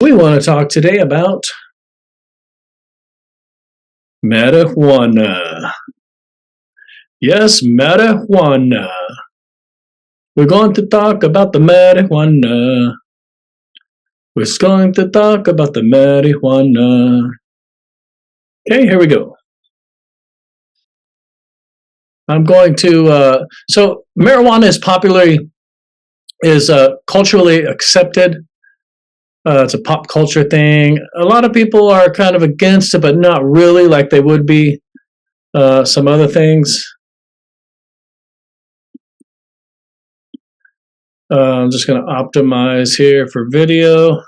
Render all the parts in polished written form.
We want to talk today about marijuana. Yes, marijuana. We're going to talk about the marijuana. We're going to talk about the marijuana. Okay, here we go. I'm going to, so marijuana is culturally accepted. It's a pop culture thing. A lot of people are kind of against it, but not really like they would be some other things. I'm just going to optimize here for video,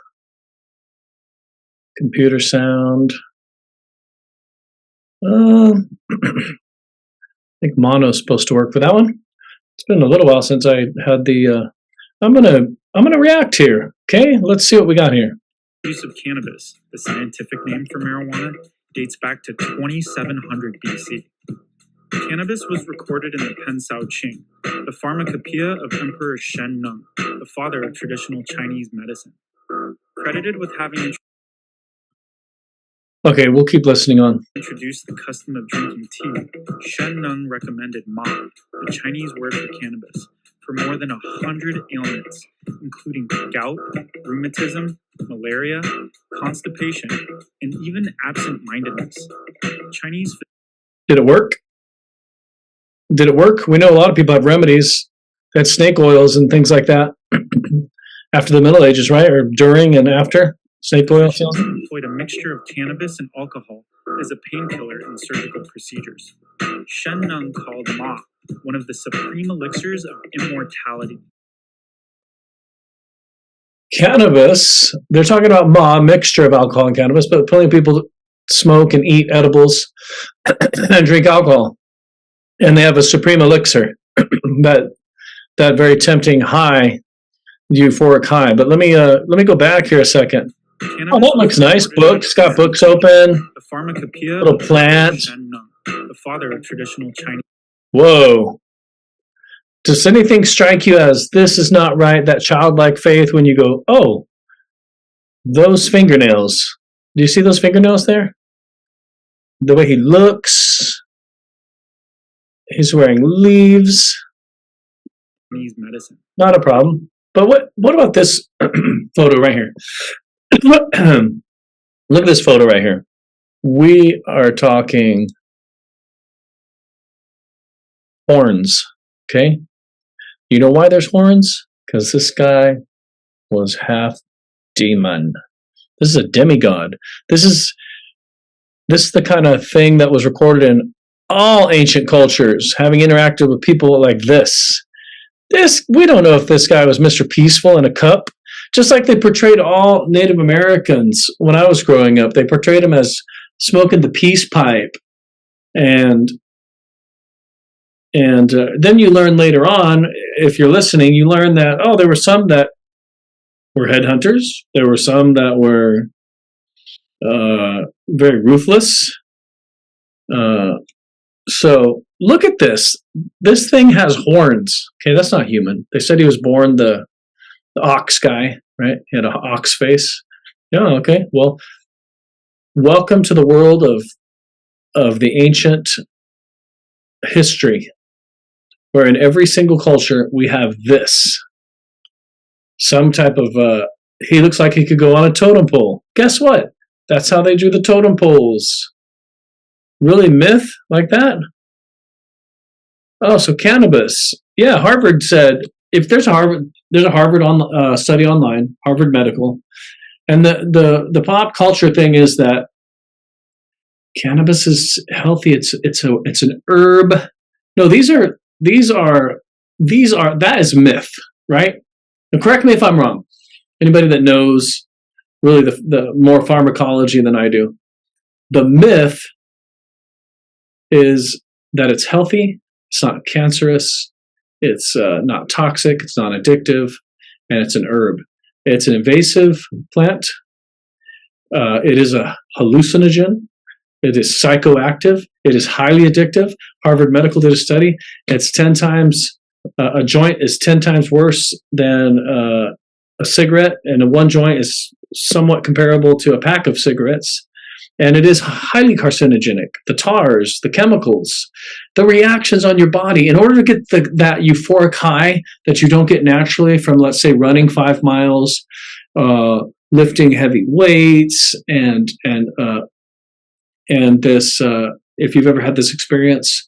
computer sound. I think mono is supposed to work for that one. It's been a little while since I had the. I'm gonna react here. Okay, let's see what we got here. Use of cannabis, the scientific name for marijuana, dates back to 2700 BC. Cannabis was recorded in the Pensao Qing, the pharmacopoeia of Emperor Shen Nung, the father of traditional Chinese medicine. Credited with having Okay, we'll keep listening on. Introduced the custom of drinking tea, Shen Nung recommended ma, the Chinese word for cannabis, for more than 100 ailments, including gout, rheumatism, malaria, constipation, and even absent-mindedness. Chinese. Did it work? Did it work? We know a lot of people have remedies. That's snake oils and things like that after the Middle Ages, right? Or during and after snake oil. Employed a mixture of cannabis and alcohol as a painkiller in surgical procedures. Shen Nung called ma one of the supreme elixirs of immortality. Cannabis, they're talking about ma, mixture of alcohol and cannabis, but plenty of people smoke and eat edibles and drink alcohol. And they have a supreme elixir, that very tempting high, euphoric high. But let me go back here a second. Oh, that looks nice. Books, got books open. The pharmacopoeia, little plant. Shen Nung, the father of traditional Chinese. Whoa. Does anything strike you as this is not right, that childlike faith when you go, oh, those fingernails. Do you see those fingernails there? The way he looks. He's wearing leaves. Chinese medicine. Not a problem. But what about this photo right here? Look at this photo right here. We are talking horns, okay? You know why there's horns? Because this guy was half demon. This is a demigod. This is the kind of thing that was recorded in all ancient cultures, having interacted with people like this. We don't know if this guy was Mr. Peaceful in a cup. Just like they portrayed all Native Americans when I was growing up. They portrayed him as smoking the peace pipe. And then you learn later on, if you're listening, you learn that, oh, there were some that were headhunters. There were some that were very ruthless. So look at this. This thing has horns. Okay, that's not human. They said he was born the ox guy, right? He had an ox face. Yeah, okay. Well, welcome to the world of the ancient history, where in every single culture we have this. Some type of, he looks like he could go on a totem pole. Guess what? That's how they drew the totem poles. Really myth like that? Oh, so cannabis. Yeah, Harvard said, if there's a Harvard study online, Harvard Medical, and the pop culture thing is that cannabis is healthy. It's an herb. No, these are that is myth, right? And correct me if I'm wrong. Anybody that knows really the more pharmacology than I do. The myth is that it's healthy, it's not cancerous, it's not toxic, it's not addictive, and it's an herb. It's an invasive plant. It is a hallucinogen. It is psychoactive. It is highly addictive. Harvard Medical did a study. It's 10 times, a joint is 10 times worse than a cigarette, and one joint is somewhat comparable to a pack of cigarettes. And it is highly carcinogenic. The tars, the chemicals, the reactions on your body. In order to get that euphoric high that you don't get naturally from, let's say, running 5 miles, lifting heavy weights, and this, if you've ever had this experience,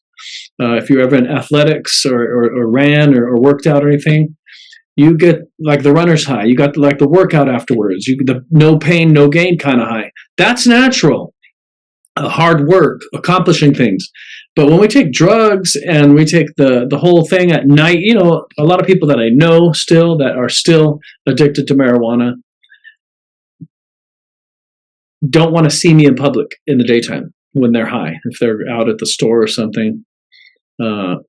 if you're ever in athletics or ran or worked out or anything, you get like the runner's high. You got like the workout afterwards. You get the no pain, no gain kind of high. That's natural. Hard work, accomplishing things. But when we take drugs and we take the whole thing at night, you know, a lot of people that I know still that are still addicted to marijuana don't want to see me in public in the daytime when they're high, if they're out at the store or something. And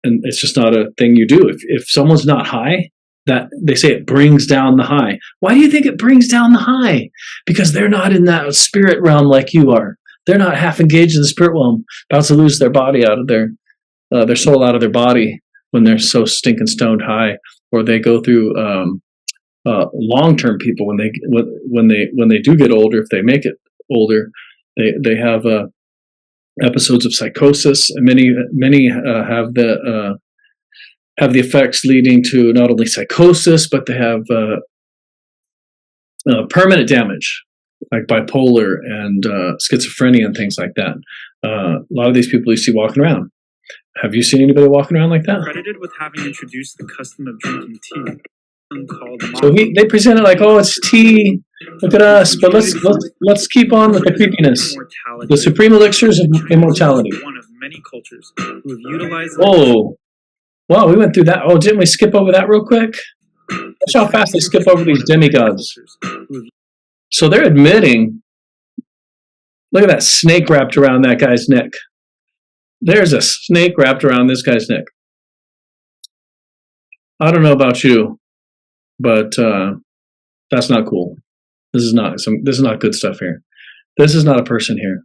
it's just not a thing you do. If someone's not high, that they say it brings down the high. Why do you think it brings down the high? Because they're not in that spirit realm like you are. They're not half engaged in the spirit realm, about to lose their body out of their soul out of their body when they're so stinking stoned high, or they go through long-term people when they do get older. If they make it older, they have episodes of psychosis, and many have the effects leading to not only psychosis, but they have permanent damage, like bipolar and schizophrenia and things like that. A lot of these people you see walking around. Have you seen anybody walking around like that? Credited with having introduced the custom of drinking tea. So they present it like, oh, it's tea. Look at us. But let's keep on with the creepiness. The supreme elixirs of immortality. One of many cultures who have utilized. Oh, wow, we went through that. Oh, didn't we skip over that real quick? Watch how fast they skip over these demigods. So they're admitting. Look at that snake wrapped around that guy's neck. There's a snake wrapped around this guy's neck. I don't know about you, but that's not cool. This is not good stuff here. This is not a person here.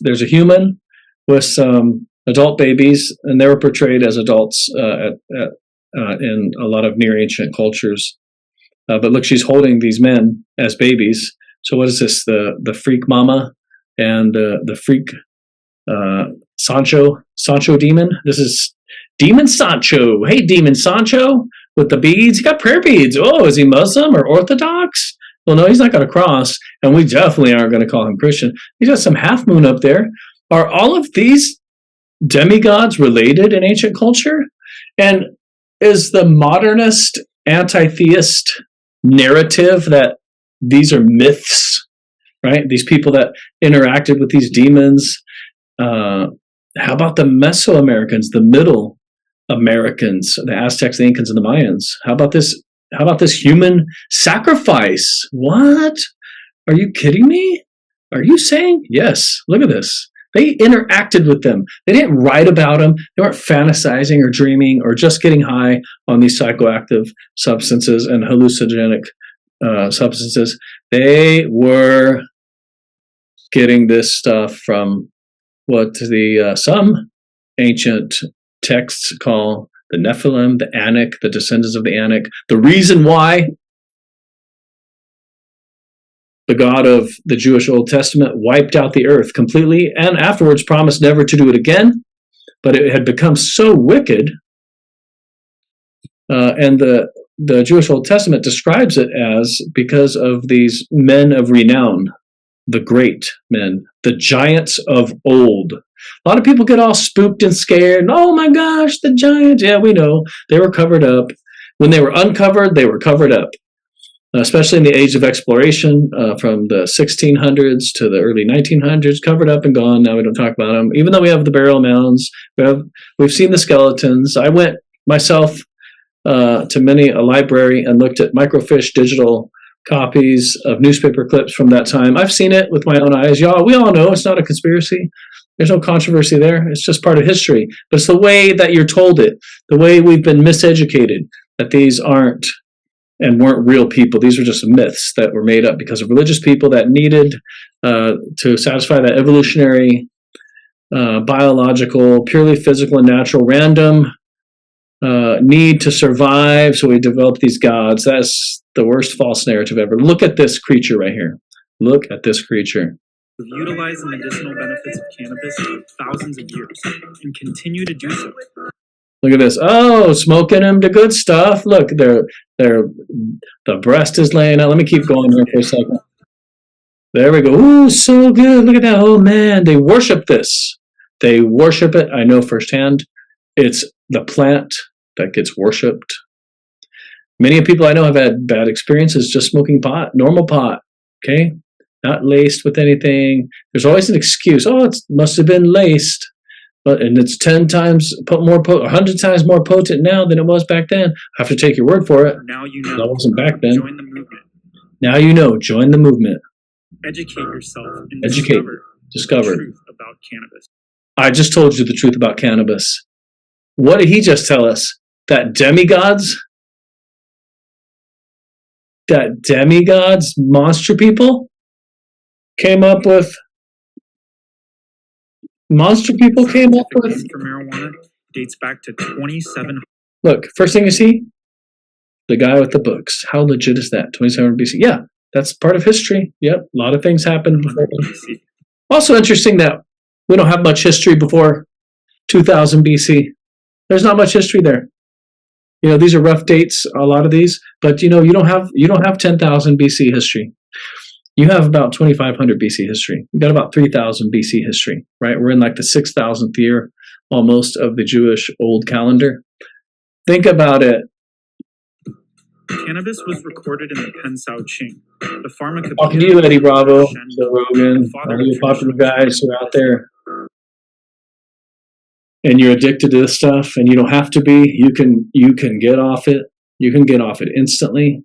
There's a human with some adult babies, and they were portrayed as adults in a lot of Near Ancient cultures. But look, she's holding these men as babies. So what is this? The freak mama and the freak Sancho demon. This is Demon Sancho. Hey, Demon Sancho with the beads. He got prayer beads. Oh, is he Muslim or Orthodox? Well, no, he's not going to cross, and we definitely aren't going to call him Christian. He's got some half moon up there. Are all of these demigods related in ancient culture? And is the modernist anti-theist narrative that these are myths, right? These people that interacted with these demons. How about the Mesoamericans, the Middle Americans, the Aztecs, the Incans, and the Mayans? How about this human sacrifice? What? Are you kidding me? Are you saying? Yes, look at this. They interacted with them. They didn't write about them. They weren't fantasizing or dreaming or just getting high on these psychoactive substances and hallucinogenic substances. They were getting this stuff from what some ancient texts call the Nephilim, the Anak, the descendants of the Anak. The reason why the God of the Jewish Old Testament wiped out the earth completely and afterwards promised never to do it again, but it had become so wicked, and the Jewish Old Testament describes it as because of these men of renown, the great men, the giants of old. A lot of people get all spooked and scared. Oh my gosh, the giants. Yeah, we know. They were covered up. When they were uncovered, they were covered up. Especially in the age of exploration, from the 1600s to the early 1900s, covered up and gone. Now we don't talk about them. Even though we have the burial mounds, we've seen the skeletons. I went myself to many a library and looked at microfiche digital copies of newspaper clips from that time. I've seen it with my own eyes. We all know it's not a conspiracy. There's no controversy there. It's just part of history. But it's the way that you're told it, the way we've been miseducated, that these aren't and weren't real people. These were just myths that were made up because of religious people that needed to satisfy that evolutionary, biological, purely physical and natural, random need to survive, so we develop these gods. That's the worst false narrative ever. Look at this creature right here. Look at this creature. We've utilized the medicinal benefits of cannabis for thousands of years and continue to do so. Look at this. Oh, smoking them the good stuff. Look, the breast is laying out. Let me keep going here for a second. There we go. Ooh, so good. Look at that. Oh, man. They worship this. They worship it. I know firsthand. It's the plant that gets worshipped. Many people I know have had bad experiences just smoking pot, normal pot, okay? Not laced with anything. There's always an excuse. Oh, it must have been laced. And it's 10 times more, 100 times more potent now than it was back then. I have to take your word for it. Now you know. That wasn't back then. Join the movement. Now you know. Join the movement. Educate yourself and discover the truth about cannabis. I just told you the truth about cannabis. What did he just tell us? That demigods, monster people, came up with. Monster people came up with. For marijuana dates back to 2700. Look, first thing you see, the guy with the books. How legit is that? 2700 BC. Yeah, that's part of history. Yep, a lot of things happened before. Also interesting that we don't have much history before 2000 BC. There's not much history there. You know, these are rough dates, a lot of these, but you know, you don't have 10,000 BC history. You have about 2500 BC history. You got about 3000 BC history, right? We're in like the 6000th year almost of the Jewish old calendar. Think about it. Cannabis was recorded in the Pensao Ching. The pharmacopoeia. Talking to you, Eddie Bravo, Joe Rogan, all you popular guys who are out there. And you're addicted to this stuff, and you don't have to be. You can get off it. You can get off it instantly.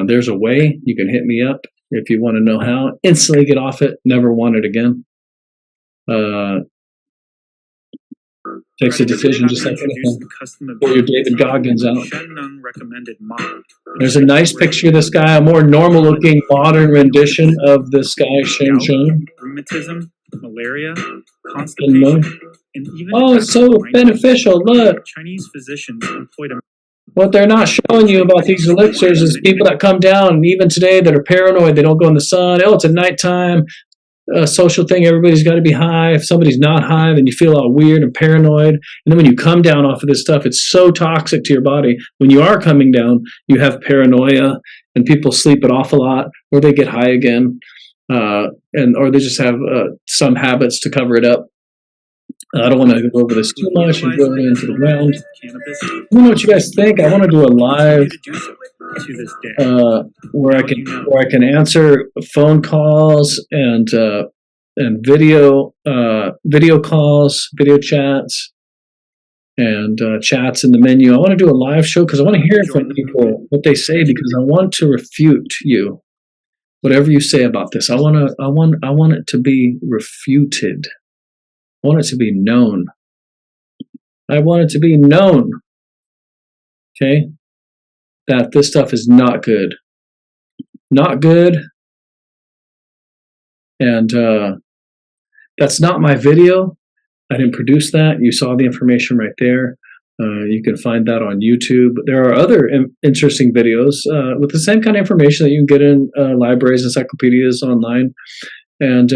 There's a way. You can hit me up if you want to know how. Instantly get off it. Never want it again. Takes a decision just like anything. Pull your David Goggins out. There's a nice picture of this guy, a more normal-looking, modern rendition of this guy, Sheng Sheng. Rheumatism, malaria, constipation, and even it's so beneficial. Look, Chinese physicians employed a. What they're not showing you about these elixirs is people that come down, and even today, that are paranoid. They don't go in the sun. Oh, it's a nighttime social thing. Everybody's got to be high. If somebody's not high, then you feel all weird and paranoid. And then when you come down off of this stuff, it's so toxic to your body. When you are coming down, you have paranoia, and people sleep it off a lot, or they get high again, or they just have some habits to cover it up. I don't want to go over this too much and go into the ground. I don't know what you guys think. I want to do a live where I can answer phone calls and video calls, video chats, and chats in the menu. I want to do a live show because I want to hear from people what they say, because I want to refute you. Whatever you say about this, I want it to be refuted. I want it to be known. I want it to be known, okay, that this stuff is not good. Not good. And that's not my video. I didn't produce that. You saw the information right there. You can find that on YouTube. There are other interesting videos with the same kind of information that you can get in libraries, encyclopedias online. And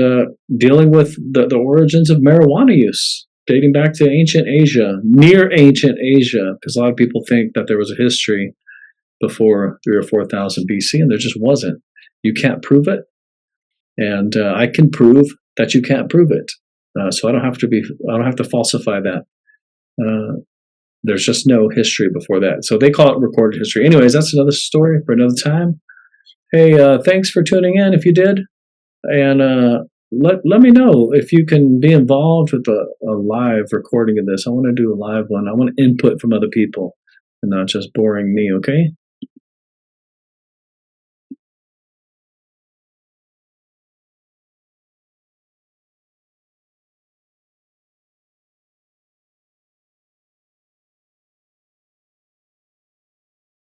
dealing with the origins of marijuana use, dating back to ancient Asia, near ancient Asia, because a lot of people think that there was a history before 3,000 or 4,000 BC, and there just wasn't. You can't prove it, and I can prove that you can't prove it. So I don't have to falsify that. There's just no history before that. So they call it recorded history. Anyways, that's another story for another time. Hey, thanks for tuning in if you did. And let me know if you can be involved with a live recording of this. I want to do a live one. I want input from other people and not just boring me, okay?